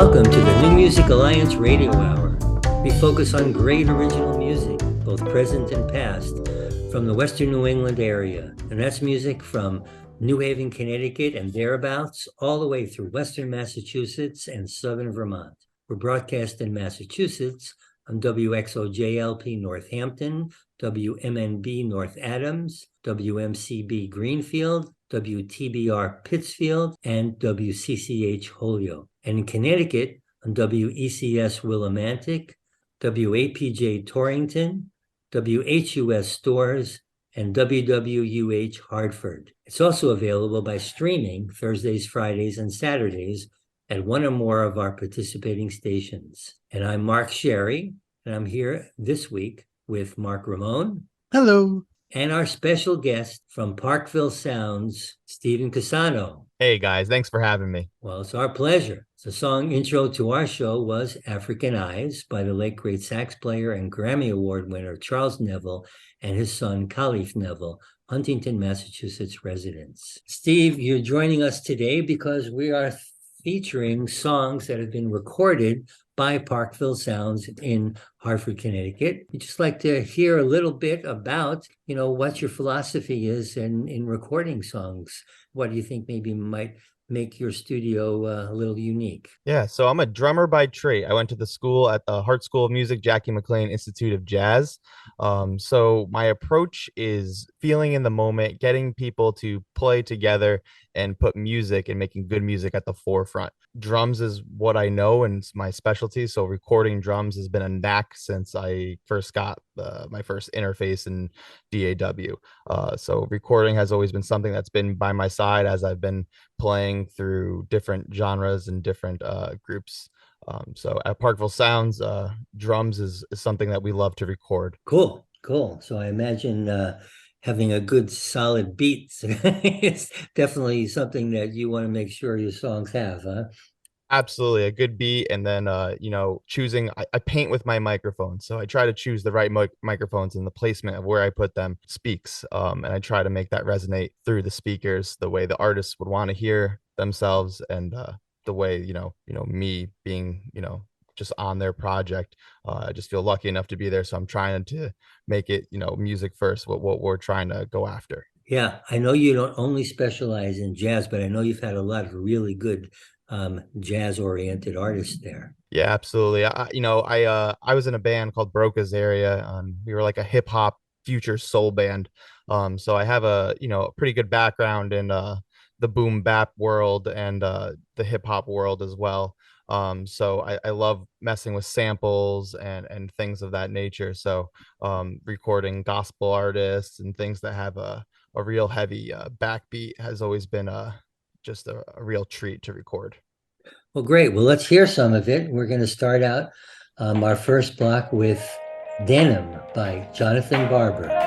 Welcome to the New Music Alliance Radio Hour. We focus on great original music, both present and past, from the Western New England area. And that's music from New Haven, Connecticut and thereabouts, all the way through Western Massachusetts and Southern Vermont. We're broadcast in Massachusetts on WXOJ-LP Northampton, WMNB North Adams, WMCB Greenfield, WTBR Pittsfield, and WCCH Holyoke. And in Connecticut on WECS Willimantic, WAPJ Torrington, WHUS Stores, and WWUH Hartford. It's also available by streaming Thursdays, Fridays, and Saturdays at one or more of our participating stations. And I'm Mark Sherry, and I'm here this week with Mark Ramone. Hello. And our special guest from Parkville Sounds, Stephen Cusano. Hey guys, thanks for having me. Well, it's our pleasure. The song intro to our show was African Eyes by the late great sax player and Grammy Award winner Charles Neville and his son Khalif Neville, Huntington, Massachusetts residents. Steve, you're joining us today because we are featuring songs that have been recorded by Parkville Sounds in Hartford, Connecticut. We'd just like to hear a little bit about, what your philosophy is in recording songs. What do you think maybe might make your studio a little unique? Yeah, so I'm a drummer by trade. I went to the school at the Hart School of Music, Jackie McLean Institute of Jazz. So my approach is feeling in the moment, getting people to play together and put music and making good music at the forefront. Drums is what I know and it's my specialty. So recording drums has been a knack since I first got my first interface in DAW. So recording has always been something that's been by my side as I've been playing through different genres and different groups. So at Parkville Sounds, drums is something that we love to record. Cool. So I imagine having a good solid beat is definitely something that you want to make sure your songs have, huh? Absolutely, a good beat, and then choosing. I paint with my microphone, so I try to choose the right microphones, and the placement of where I put them speaks. And I try to make that resonate through the speakers the way the artists would want to hear themselves, and the way me being just on their project. I just feel lucky enough to be there, so I'm trying to make it music first. What we're trying to go after. Yeah, I know you don't only specialize in jazz, but I know you've had a lot of really good jazz-oriented artists there. Yeah, absolutely. I was in a band called Broca's Area. We were like a hip hop future soul band. So I have a pretty good background in the boom bap world and the hip hop world as well. So I love messing with samples and things of that nature. So recording gospel artists and things that have a real heavy backbeat has always been just a real treat to record. Well, great. Well, let's hear some of it. We're going to start out our first block with Denim by Jonathan Barber.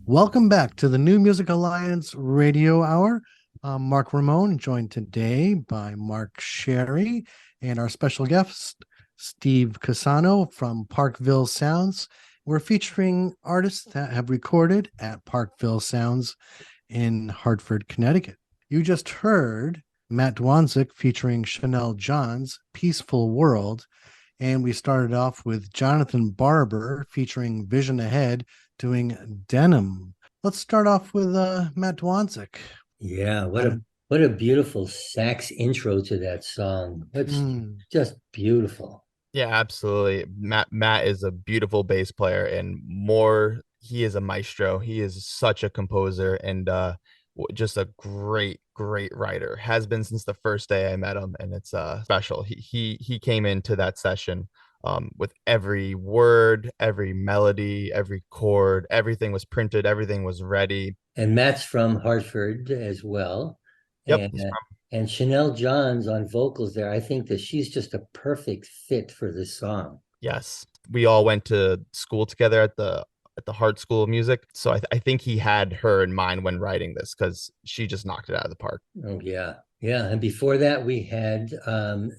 Welcome back to the New Music Alliance Radio Hour. I'm Mark Ramone, joined today by Mark Sherry and our special guest, Steve Cusano from Parkville Sounds. We're featuring artists that have recorded at Parkville Sounds in Hartford, Connecticut. You just heard Matt Dwonszyk featuring Shenel John's Peaceful World, and we started off with Jonathan Barber featuring Vision Ahead doing Denim. Let's start off with Matt Dwonszyk. Yeah, what a beautiful sax intro to that song. That's just beautiful. Yeah, absolutely. Matt is a beautiful bass player, and he is a maestro. He is such a composer and just a great writer. Has been since the first day I met him, and it's special. He came into that session with every word, every melody, every chord, everything was printed, everything was ready. And Matt's from Hartford as well. Yep. And Shenel John's on vocals there. I think that she's just a perfect fit for this song. Yes. We all went to school together at the Hart School of Music. So I think he had her in mind when writing this, because she just knocked it out of the park. Oh, yeah. Yeah, and before that, we had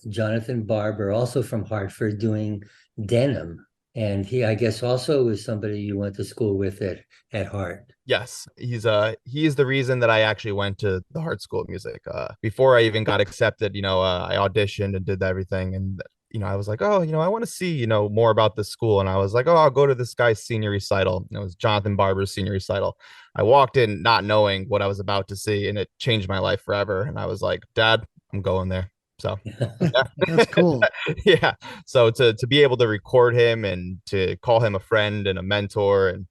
Jonathan Barber, also from Hartford, doing Denim. And he, I guess, also was somebody you went to school with at Hart. Yes, he is the reason that I actually went to the Hart School of Music. Before I even got accepted, I auditioned and did everything. And I was like, oh, I want to see, more about this school. And I was like, oh, I'll go to this guy's senior recital. And it was Jonathan Barber's senior recital. I walked in not knowing what I was about to see, and it changed my life forever. And I was like, Dad, I'm going there. So yeah. That's cool. Yeah. So to be able to record him and to call him a friend and a mentor, and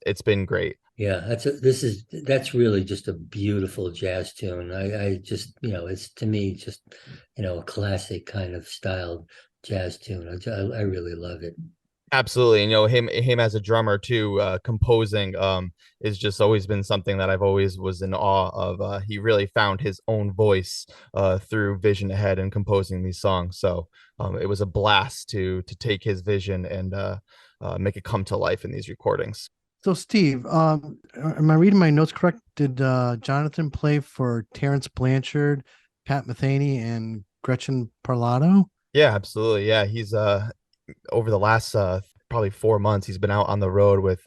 it's been great. Yeah, that's really just a beautiful jazz tune. I just, it's to me just, a classic kind of styled jazz tune. I really love it. Absolutely. And him as a drummer too, composing is just always been something that I've always was in awe of. He really found his own voice through Vision Ahead and composing these songs. So it was a blast to take his vision and make it come to life in these recordings. So Steve, am I reading my notes correct? Did Jonathan play for Terrence Blanchard, Pat Metheny, and Gretchen Parlato? Yeah, absolutely. Yeah, he's over the last probably 4 months, he's been out on the road with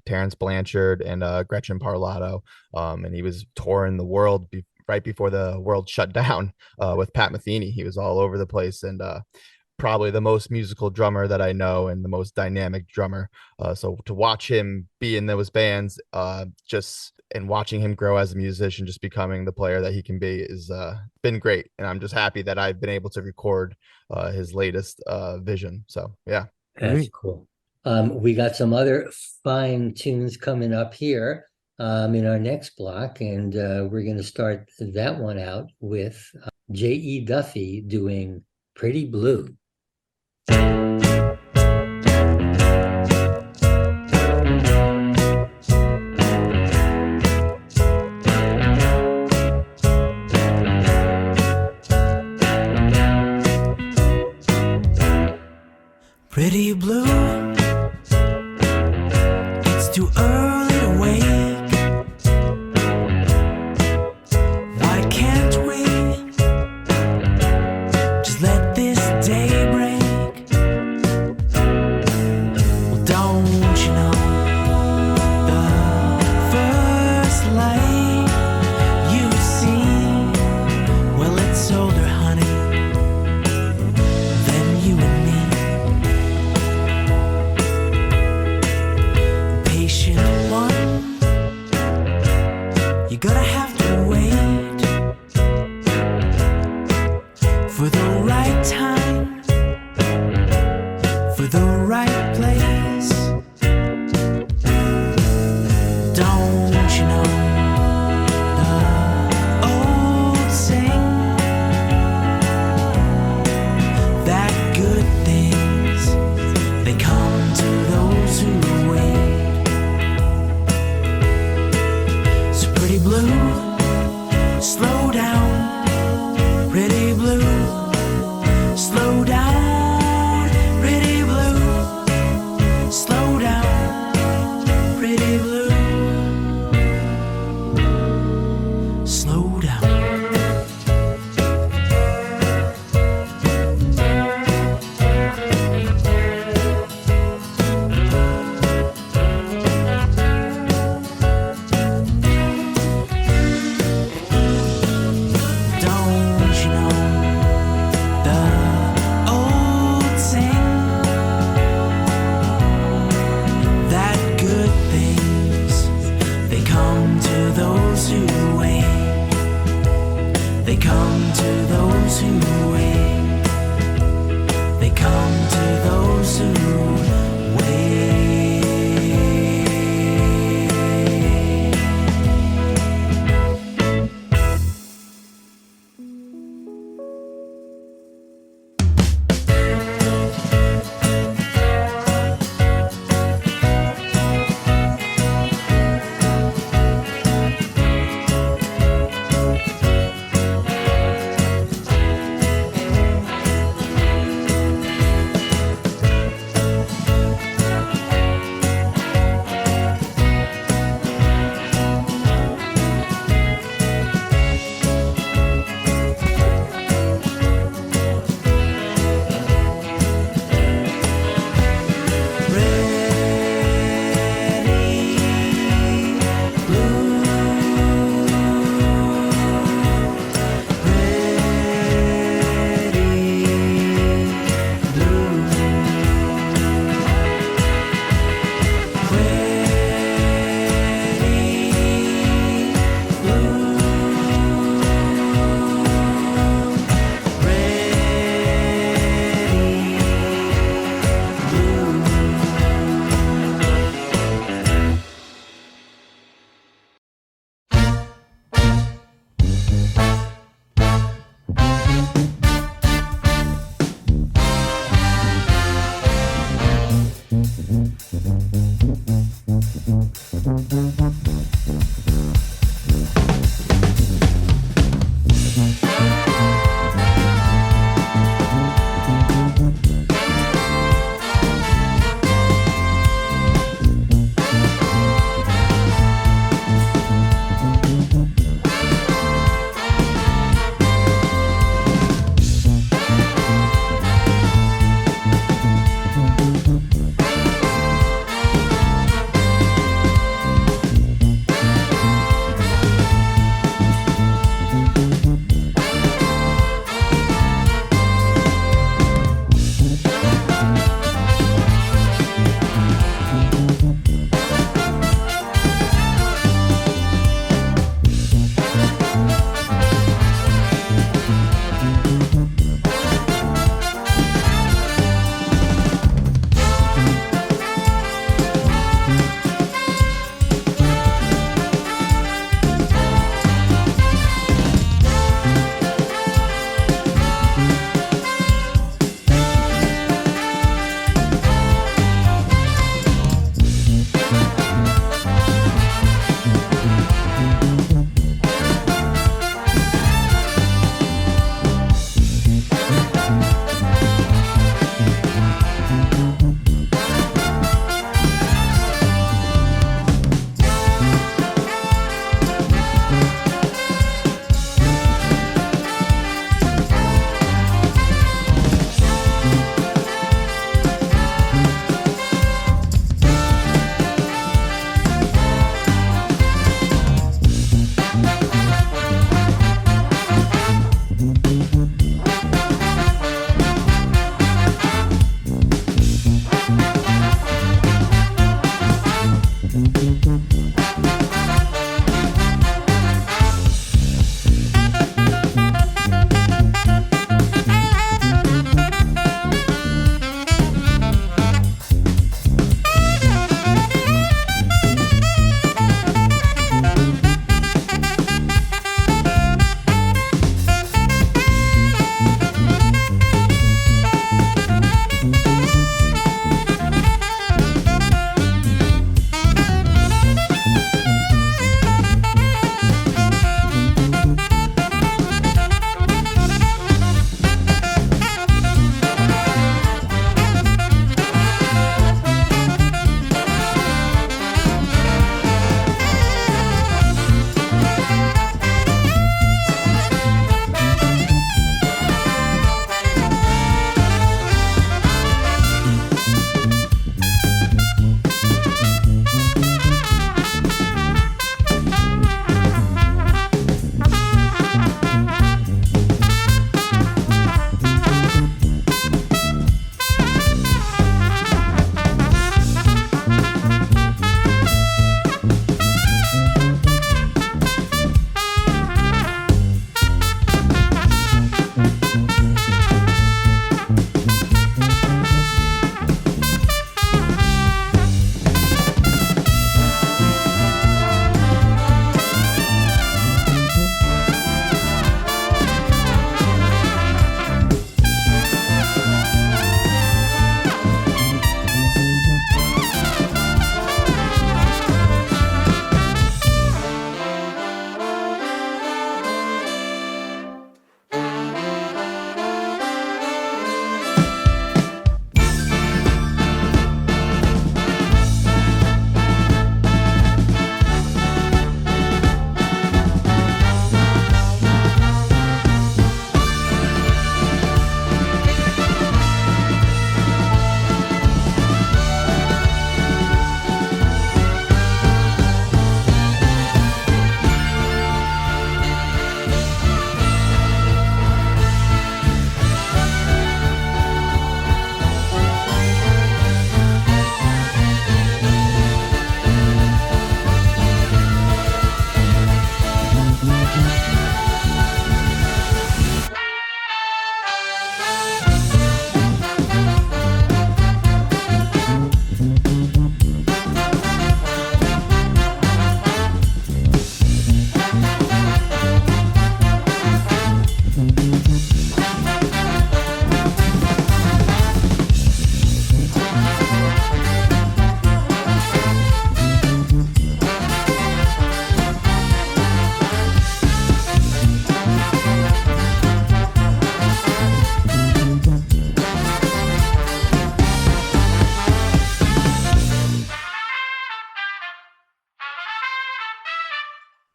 Terrence Blanchard and Gretchen Parlato, and he was touring the world right before the world shut down with Pat Metheny. He was all over the place, and probably the most musical drummer that I know and the most dynamic drummer. So to watch him be in those bands, and watching him grow as a musician, just becoming the player that he can be, is been great. And I'm just happy that I've been able to record his latest vision. So yeah. That's cool. We got some other fine tunes coming up here in our next block, and we're going to start that one out with J.E. Duffy doing Pretty Blue. Pretty blue, it's too early to wake. Why can't we just let this day break? Well, don't you know the first light you see? Well, it's older, honey, than you and me. You're gonna have to wait for the right time, for the right place. those who wait. They come to those who wait.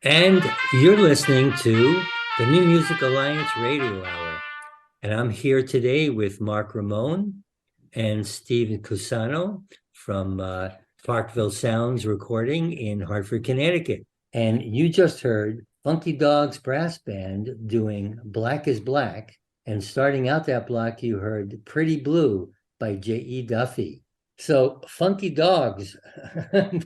And you're listening to the New Music Alliance Radio Hour. And I'm here today with Mark Ramone and Stephen Cusano from Parkville Sounds recording in Hartford, Connecticut. And you just heard Funky Dawgz Brass Band doing Black is Black. And starting out that block, you heard Pretty Blue by J.E. Duffy. So Funky Dawgz,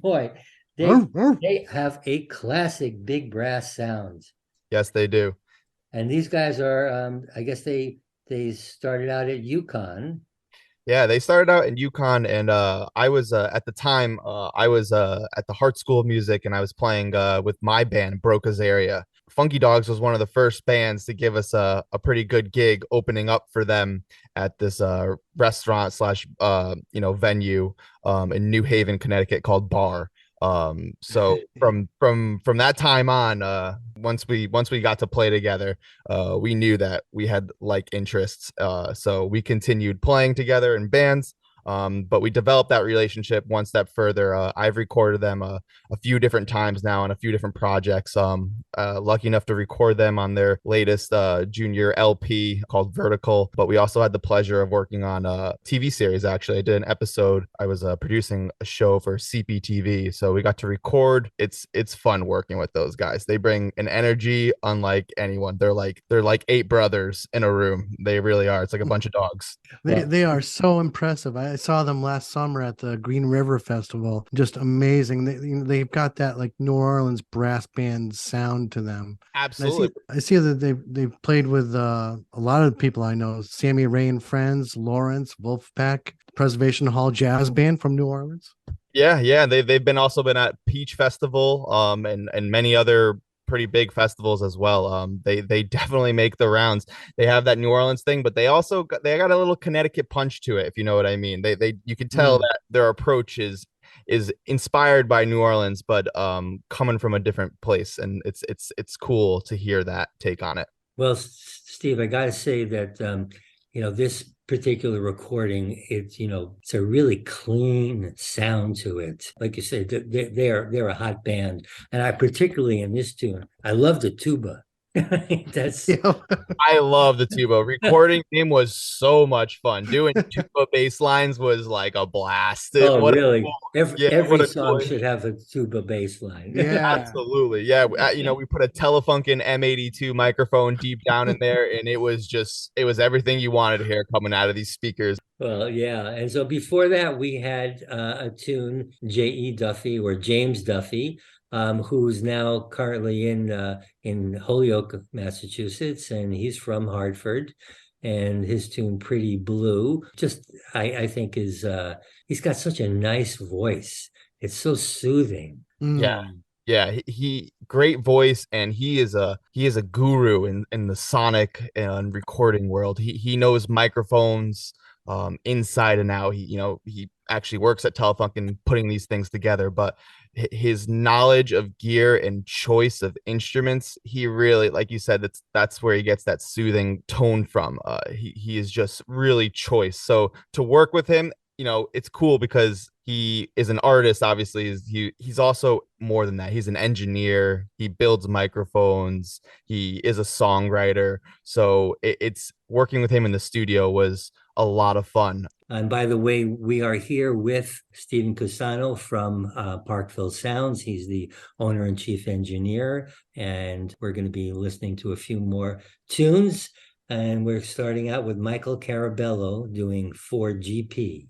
boy, they have a classic big brass sound. Yes, they do. And these guys are, I guess they started out at UConn. Yeah, they started out in UConn, and I was at the time I was at the Hart School of Music, and I was playing with my band Broca's area. Funky Dawgz was one of the first bands to give us a pretty good gig opening up for them at this restaurant slash venue in New Haven, Connecticut called Bar. So from that time on, once we got to play together, we knew that we had like interests, so we continued playing together in bands. But we developed that relationship one step further. I've recorded them a few different times now on a few different projects. Lucky enough to record them on their latest junior LP called Vertical. But we also had the pleasure of working on a TV series. Actually, I did an episode. I was producing a show for CPTV, so we got to record. It's fun working with those guys. They bring an energy unlike anyone. They're like 8 brothers in a room. They really are. It's like a bunch of dogs. They are so impressive. I saw them last summer at the Green River Festival. Just amazing. They've got that like New Orleans brass band sound to them. Absolutely. I see that they've played with a lot of people I know: Sammy Ray and Friends, Lawrence, Wolfpack, Preservation Hall Jazz Band from New Orleans. Yeah. They've also been at Peach Festival, and many other pretty big festivals as well. They definitely make the rounds. They have that New Orleans thing, but they got a little Connecticut punch to it, if you know what I mean. You can tell that their approach is inspired by New Orleans, but coming from a different place, and it's cool to hear that take on it. Well, Steve, I got to say that this particular recording, it's a really clean sound to it. Like you said, they're a hot band, and I particularly in this tune, I love the tuba. I love the tuba. Recording him was so much fun. Doing tuba bass lines was like a blast. Really? Every song should have a tuba bass line. Yeah, absolutely. Yeah, we put a Telefunken M82 microphone deep down in there, and it was everything you wanted to hear coming out of these speakers. Well, yeah. And so before that, we had a tune, J.E. Duffy or James Duffy, who's now currently in Holyoke, Massachusetts, and he's from Hartford. And his tune "Pretty Blue" just I think is he's got such a nice voice. It's so soothing. Yeah, he great voice, and he is a guru in the sonic and recording world. He knows microphones inside and out. He actually works at Telefunken putting these things together, but his knowledge of gear and choice of instruments, he really, like you said, that's where he gets that soothing tone from. He is just really choice. So to work with him, it's cool because he is an artist. Obviously, he's also more than that. He's an engineer. He builds microphones. He is a songwriter. So it's working with him in the studio was a lot of fun. And by the way, we are here with Stephen Cusano from Parkville Sounds. He's the owner and chief engineer, and we're going to be listening to a few more tunes. And we're starting out with Michael Carabello doing 4GP.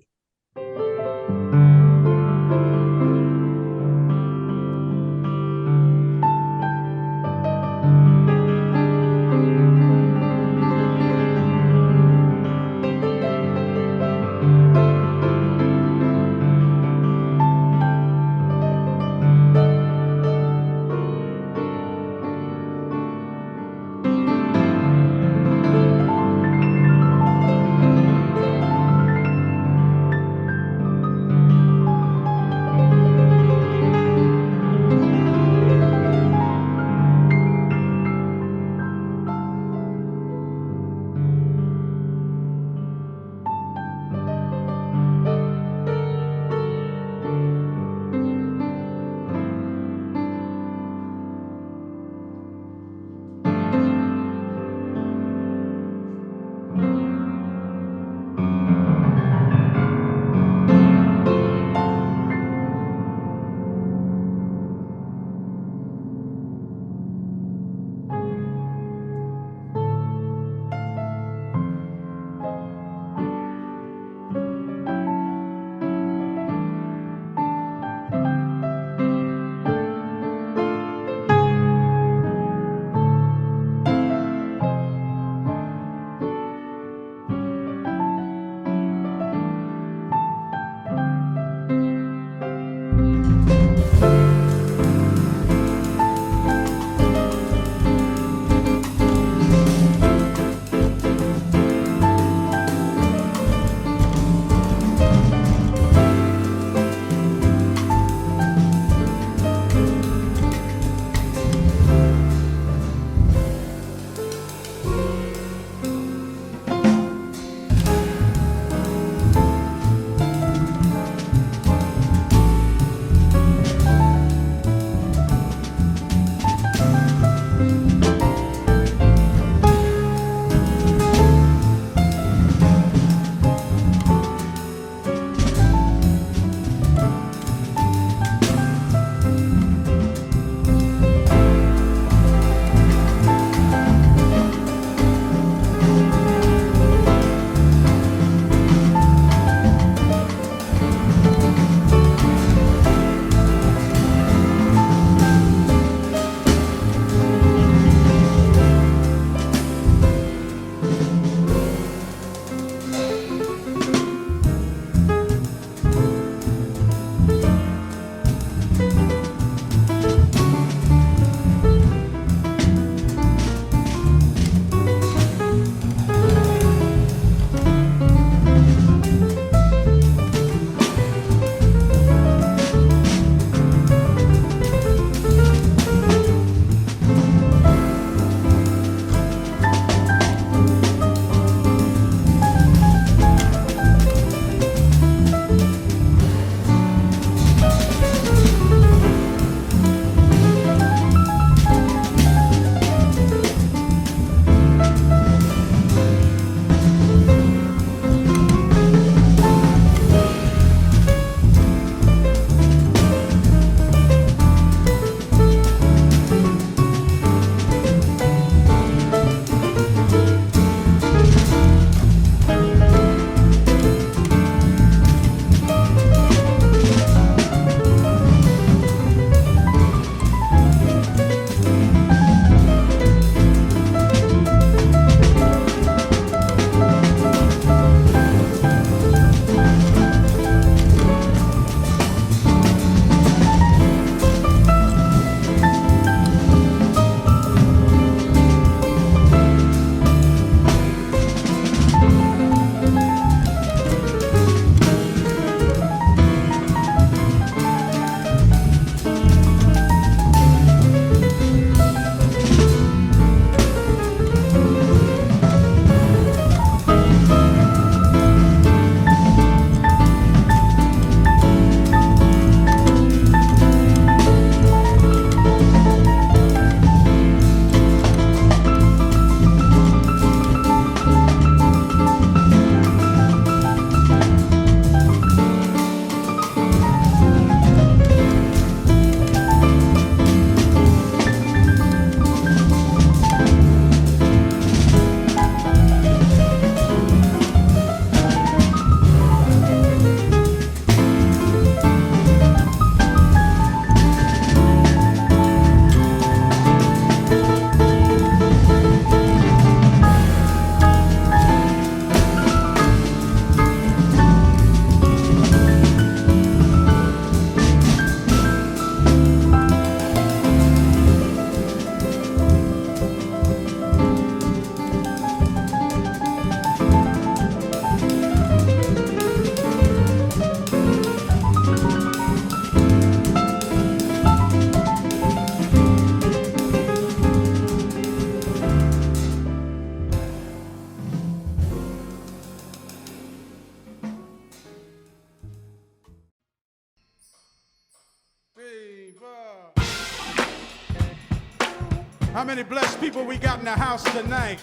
How many blessed people we got in the house tonight?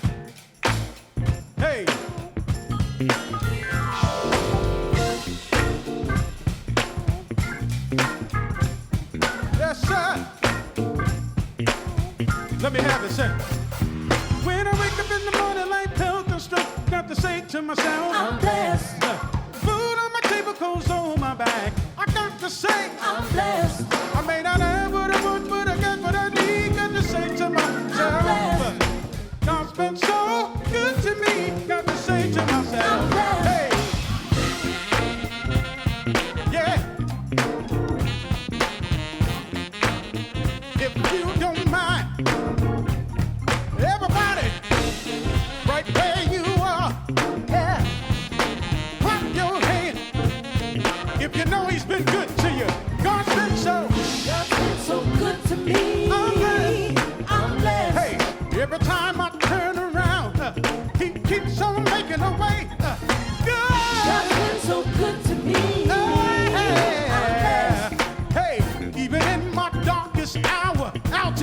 Hey. Yes, sir. Let me have it, sir. When I wake up in the morning like health and strength, got to say to myself, I'm blessed. Food on my table, clothes on my back, I got to say, I'm blessed. I may not have what I want, but I got what I need. Got to say to myself, God's been so good to me. Got to say to myself, hey,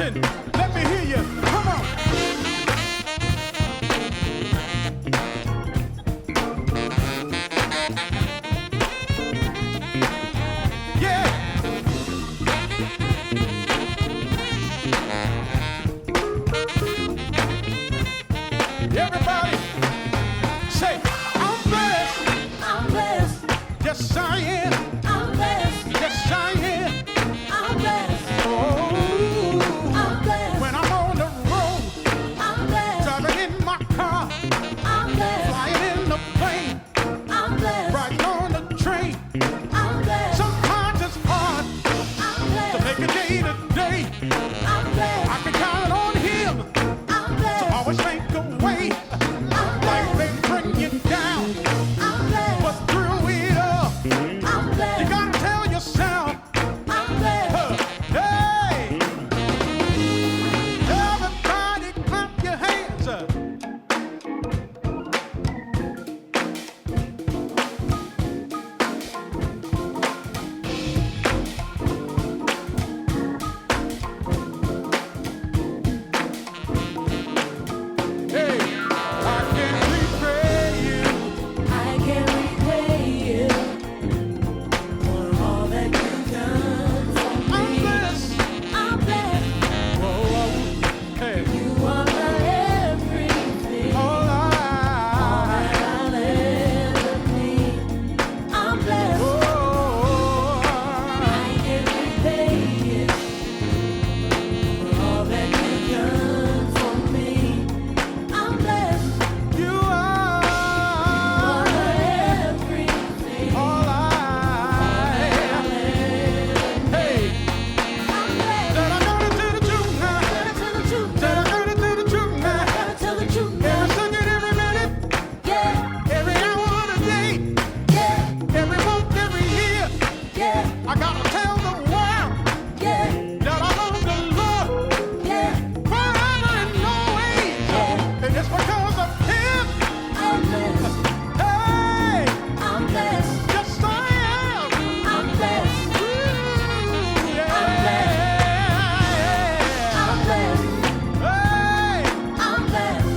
Listen, let me hear you. Come on. Yeah. Everybody say, I'm blessed. I'm blessed. Yes, I am. I'm blessed. Yes, I am. I'm blessed. Oh, I'm blessed. when I'm on the road, I'm blessed. driving in my car, I'm blessed. flying in the plane, I'm blessed. riding on the train. I'm blessed. Sometimes it's hard I'm to blessed. make a day to day. I'm blessed. I can count on him I'm to blessed. always make a way. I'm Life blessed. may bring you down, I'm but blessed. through it all, I'm you blessed. gotta tell yourself, I'm blessed. hey, everybody clap your hands up. Hey, I can repay you. I can repay you for all that you've done for I'm me. blessed. I'm blessed. Whoa, whoa. Hey, You are my everything. all All I. that I'll ever need. I'm blessed. Oh, I can repay you for all that you've done for me. I'm blessed. you All are my everything. all I. Hey, I'm blessed. that I gotta tell the truth now. Gotta tell the truth. That I gotta tell the truth now. Gotta tell the truth Every now. second, every minute, Yeah, every hour of the day, yeah, every month, every year. yeah, I gotta tell the world yeah, that I love the Lord yeah, forever and always. yeah. And it's because of Him. I'm blessed. Hey, I'm blessed. yes I am. I'm blessed. Ooh, yeah. I'm blessed. Hey, I'm blessed.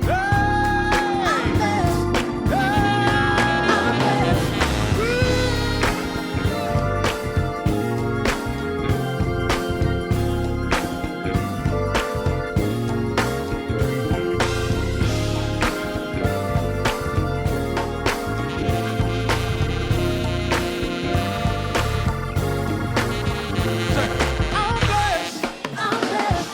hey, I'm blessed. hey. I'm blessed. I'm blessed.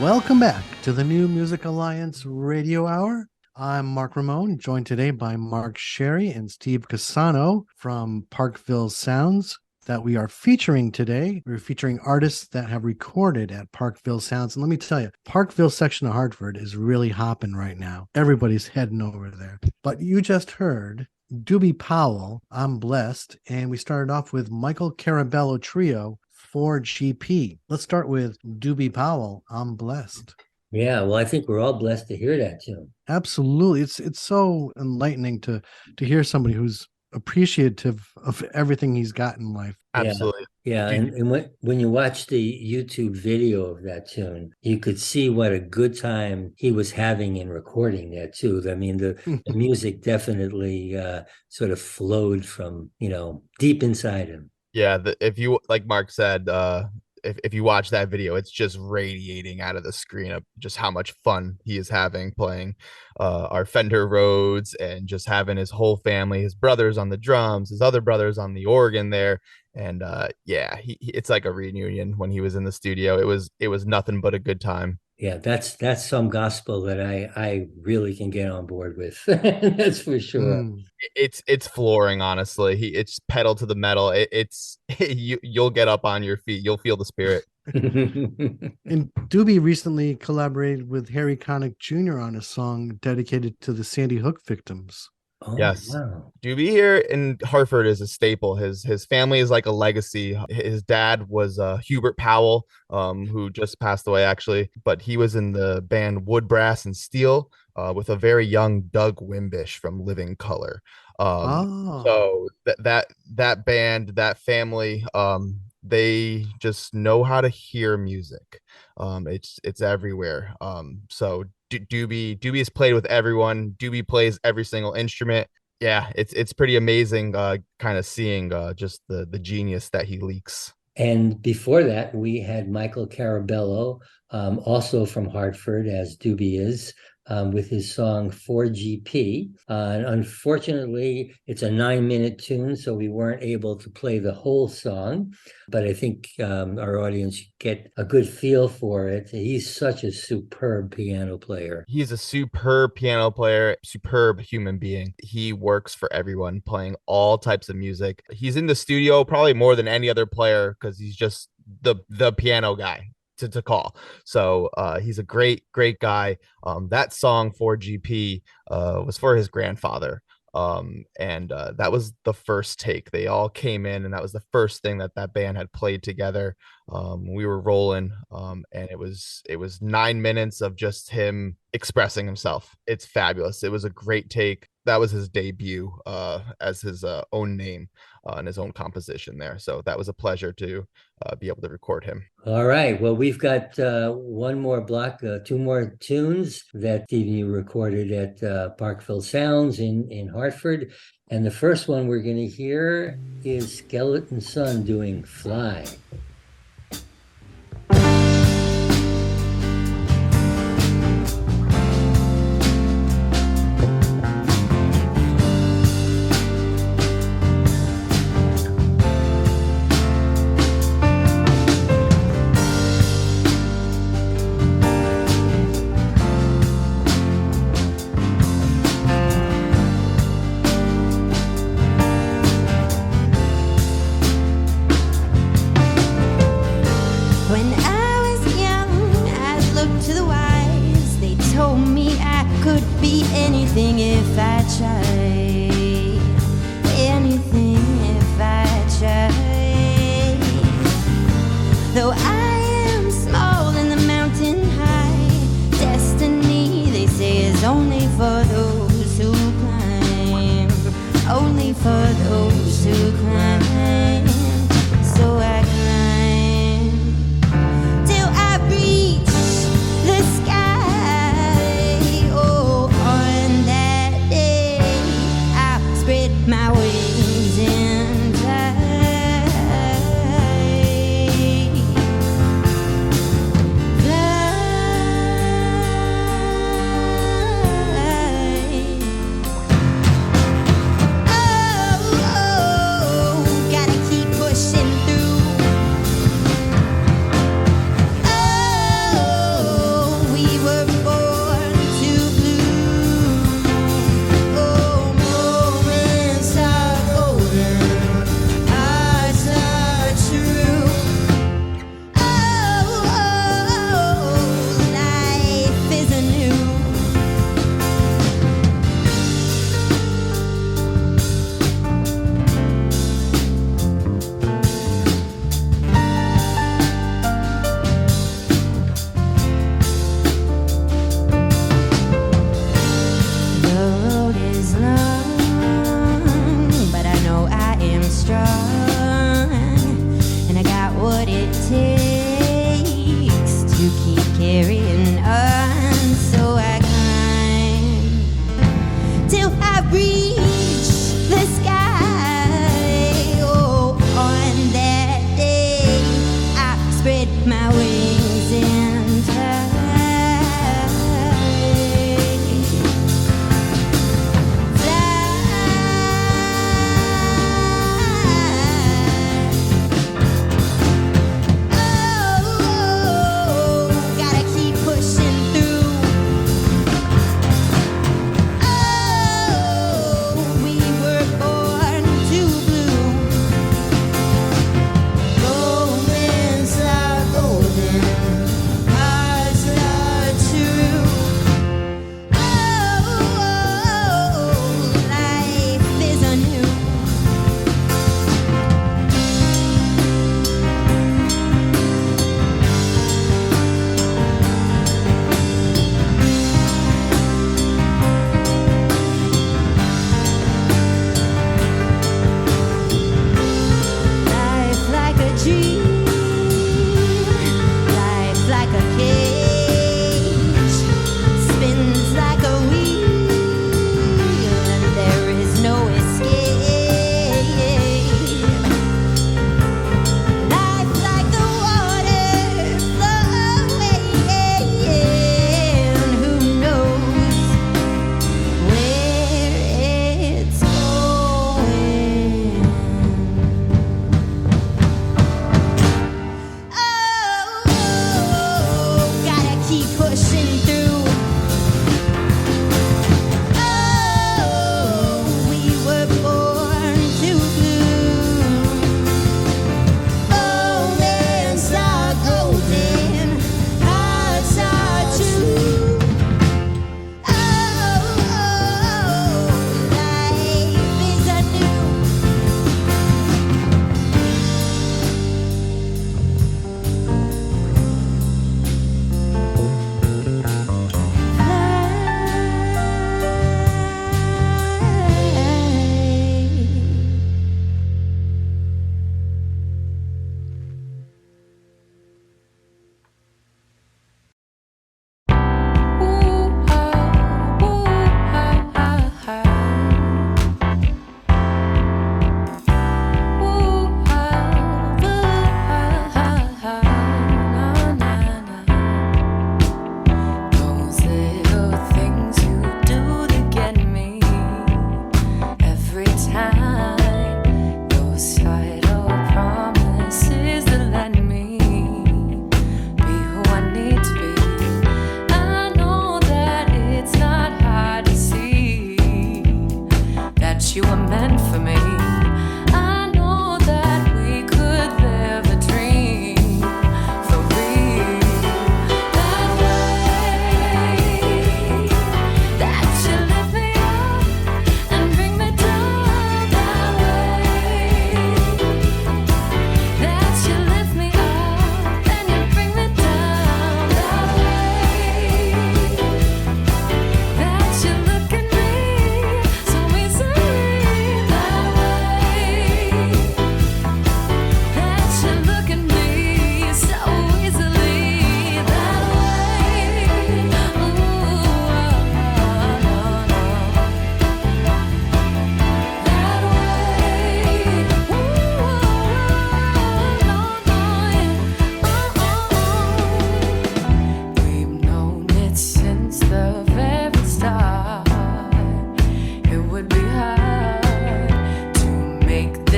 Welcome back to the New Music Alliance Radio Hour. I'm Mark Ramone, joined today by Mark Sherry and Steve Cusano from Parkville Sounds that we are featuring today. We're featuring artists that have recorded at Parkville Sounds. And let me tell you, Parkville section of Hartford is really hopping right now. Everybody's heading over there. But you just heard Doobie Powell, I'm Blessed. And we started off with Michael Carabello Trio, 4GP. Let's start with Doobie Powell, I'm Blessed. Yeah, well, I think we're all blessed to hear that tune. Absolutely. It's so enlightening to hear somebody who's appreciative of everything he's got in life. Absolutely. Yeah, and when you watch the YouTube video of that tune, you could see what a good time he was having in recording that too. I mean, the music definitely sort of flowed from, deep inside him. Yeah, if you, like Mark said, if you watch that video, it's just radiating out of the screen of just how much fun he is having playing our Fender Rhodes and just having his whole family, his brothers on the drums, his other brothers on the organ there. And it's like a reunion when he was in the studio. It was nothing but a good time. Yeah, that's some gospel that I really can get on board with. That's for sure. It's flooring, honestly. It's pedal to the metal. You'll get up on your feet. You'll feel the spirit. And Doobie recently collaborated with Harry Connick Jr. on a song dedicated to the Sandy Hook victims. Oh, Yes. wow. Doobie here in Hartford is a staple. His family is like a legacy. His dad was Hubert Powell, who just passed away actually, but he was in the band Wood, Brass, and Steel with a very young Doug Wimbish from Living Color. So that band, that family, they just know how to hear music. It's everywhere. So Doobie has played with everyone. Doobie plays every single instrument. Yeah, it's pretty amazing kind of seeing just the genius that he leaks. And before that, we had Michael Carabello, also from Hartford, as Doobie is, with his song 4GP. And unfortunately, it's a 9-minute tune, so we weren't able to play the whole song. But I think our audience get a good feel for it. He's such a superb piano player. He's a superb piano player, superb human being. He works for everyone, playing all types of music. He's in the studio probably more than any other player because he's just the piano guy to call. So he's a great guy. That song 4GP was for his grandfather. And that was the first take. They all came in, and that was the first thing that band had played together. We were rolling, and it was 9 minutes of just him expressing himself. It's fabulous. It was a great take. That was his debut as his own name and his own composition there. So that was a pleasure to be able to record him. All right. Well, we've got one more block, 2 more tunes that Stephen, you recorded at Parkville Sounds in Hartford. And the first one we're going to hear is Skeleton Sun doing Fly.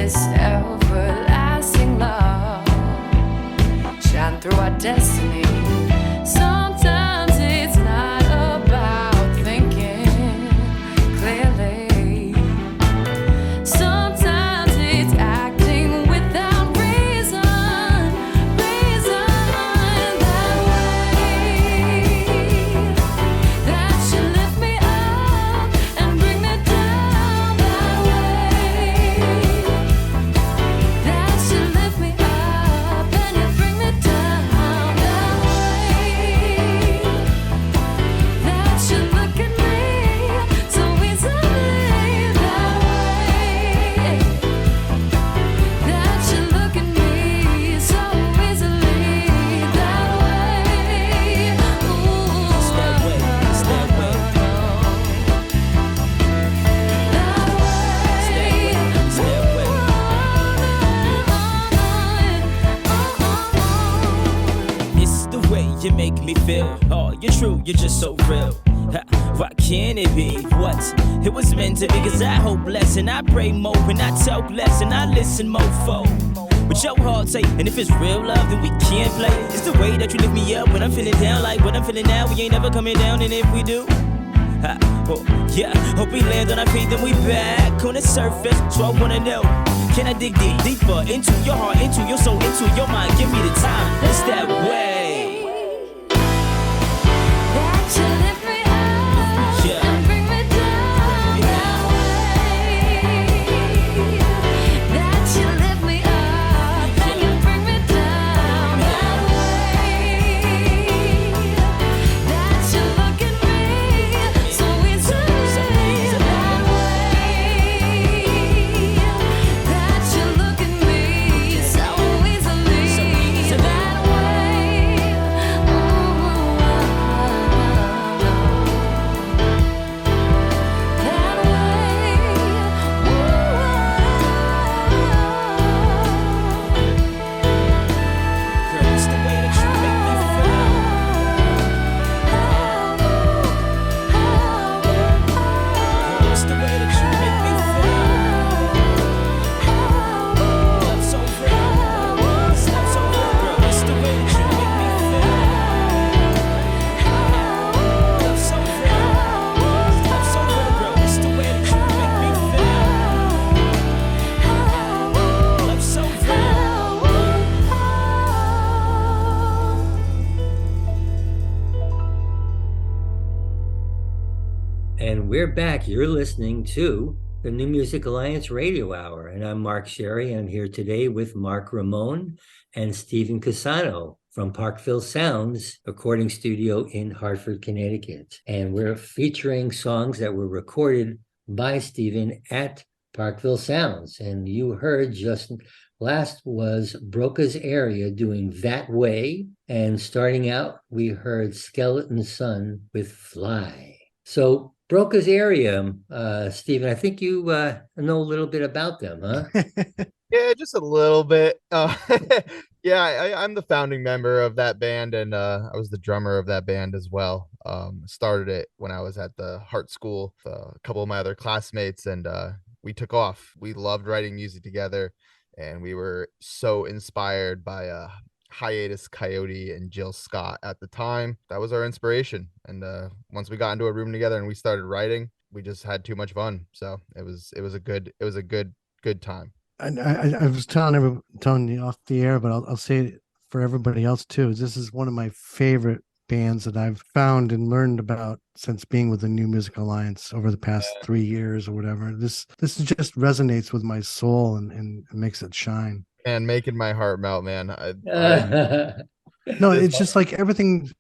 this everlasting love shine through our destiny. Sometimes it's not about thinking clearly. Sometimes it's acting without reason. That way that should lift me up and bring me down. That way that should lift me up and you bring me down. That way that should look at me so easily. That way that should look at me so easily. That way, ooh, It's that way, it's that way. that way, It's that way. It's the way you make me feel. Oh, you're true, you're just so real. Ha, why can't it be what it was meant to be? Cause I hope less and I pray more and I talk less and I listen more for what your heart say. And if it's real love, then we can't play. It's the way that you lift me up when I'm feeling down, like what I'm feeling now. We ain't never coming down, and if we do, ha, oh, yeah, hope we land on our feet, then we back on the surface. So I wanna know, can I dig deeper into your heart, into your soul, into your mind? Give me the time. It's that way. that should lift me up Yeah. and bring me down. That way that should lift me up and you bring me down. That way that should look at me so easily. That way that should look at me so easily. That way, Girl, it's the way that you make me feel. Girl, it's the way that you make me feel. Love so real. It's love so real, girl. It's the way that you make me feel. Love so real. Love so real, girl. It's the way that you make me feel. Love so real. And we're back. You're listening to the New Music Alliance Radio Hour. And I'm Mark Sherry. I'm here today with Mark Ramone and Stephen Cusano from Parkville Sounds recording studio in Hartford, Connecticut. And we're featuring songs that were recorded by Stephen at Parkville Sounds. And you heard just last was Broca's Area doing That Way. And starting out, we heard Skeleton Sun with Fly. So Broca's Area, Stephen, I think you know a little bit about them, huh? Yeah, just a little bit. Yeah, I'm the founding member of that band, and I was the drummer of that band as well. Started it when I was at the Hart School with a couple of my other classmates, and we took off. We loved writing music together, and we were so inspired by Hiatus Coyote and Jill Scott at the time. That was our inspiration. And once we got into a room together and we started writing, we just had too much fun. So it was a good time. And I was telling you off the air, but I'll say it for everybody else too. This is one of my favorite bands that I've found and learned about since being with the New Music Alliance over the past 3 years or whatever. This just resonates with my soul and makes it shine. And making my heart melt, man. No, it's just like everything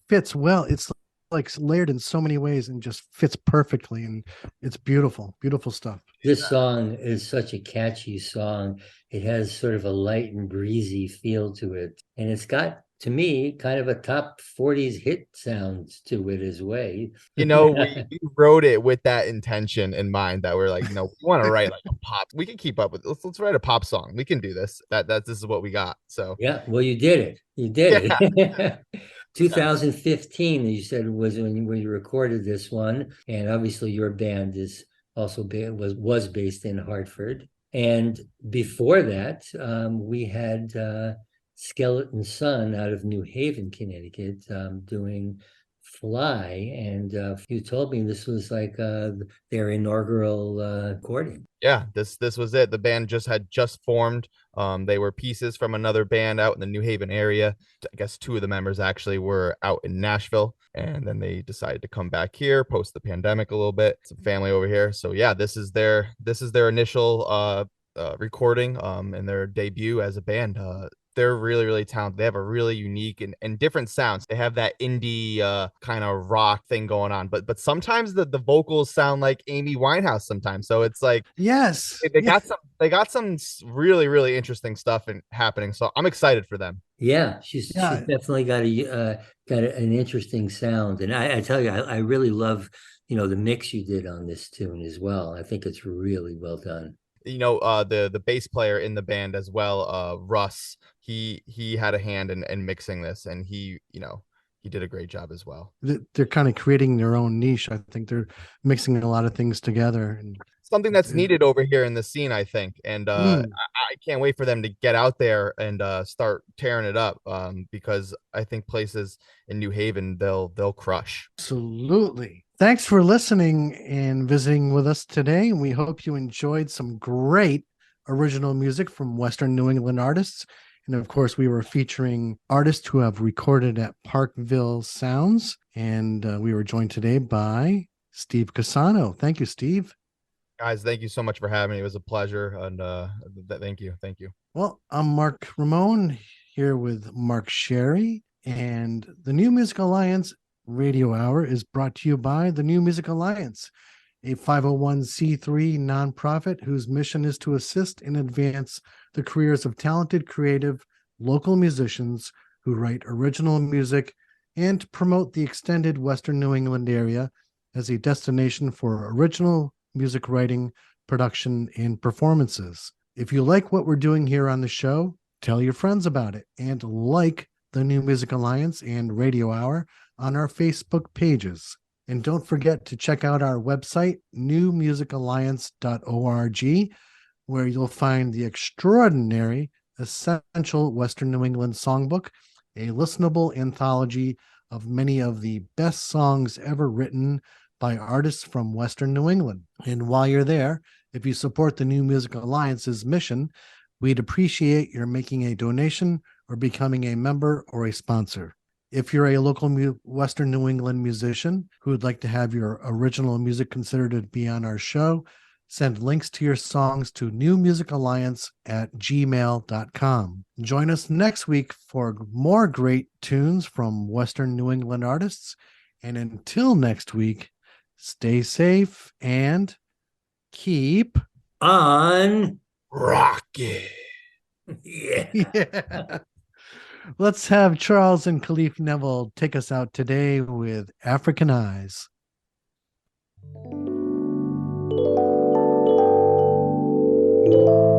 fits well. It's like layered in so many ways and just fits perfectly, and it's beautiful stuff. This song is such a catchy song. It has sort of a light and breezy feel to it. And it's got, to me, kind of a top 40s hit sound to it as well. You know, we wrote it with that intention in mind, that we're like, we want to write like a pop. We can keep up with it. Let's write a pop song. We can do this. This is what we got. So yeah, well, you did it. You did it. 2015, you said, was when you recorded this one, and obviously your band is also was based in Hartford. And before that, we had Skeleton Sun out of New Haven, Connecticut, doing Fly. And you told me this was like their inaugural recording. Yeah, this was it. The band had just formed. They were pieces from another band out in the New Haven area. I guess two of the members actually were out in Nashville, and then they decided to come back here post the pandemic a little bit. Some family over here. So yeah, this is their initial recording and their debut as a band. They're really, really talented. They have a really unique and different sounds. They have that indie kind of rock thing going on, but sometimes the vocals sound like Amy Winehouse sometimes. So it's like, Yes. they got some really, really interesting stuff happening. So I'm excited for them. Yeah, she's definitely got an interesting sound. And I tell you, I really love, the mix you did on this tune as well. I think it's really well done. The bass player in the band as well, Russ, he had a hand in mixing this, and he did a great job as well. They're kind of creating their own niche. I think they're mixing a lot of things together, and something that's needed over here in the scene, I think. And I can't wait for them to get out there and start tearing it up, because I think places in New Haven they'll crush. Absolutely. Thanks for listening and visiting with us today. We hope you enjoyed some great original music from Western New England artists. And of course, we were featuring artists who have recorded at Parkville Sounds. And we were joined today by Steve Cusano. Thank you, Steve. Guys, thank you so much for having me. It was a pleasure. And thank you. Well, I'm Mark Ramone here with Mark Sherry. And the New Music Alliance Radio Hour is brought to you by the New Music Alliance, a 501c3 nonprofit whose mission is to assist and advance the careers of talented, creative, local musicians who write original music and to promote the extended Western New England area as a destination for original music writing, production, and performances. If you like what we're doing here on the show, tell your friends about it and like the New Music Alliance and Radio Hour on our Facebook pages. And don't forget to check out our website, newmusicalliance.org, where you'll find the extraordinary Essential Western New England Songbook, a listenable anthology of many of the best songs ever written by artists from Western New England. And while you're there, if you support the New Music Alliance's mission, we'd appreciate your making a donation or becoming a member or a sponsor. If you're a local Western New England musician who would like to have your original music considered to be on our show, send links to your songs to newmusicalliance@gmail.com. Join us next week for more great tunes from Western New England artists. And until next week, stay safe and keep On Rocket. yeah. yeah. Let's have Charles and Khalif Neville take us out today with African Eyes. Thank you.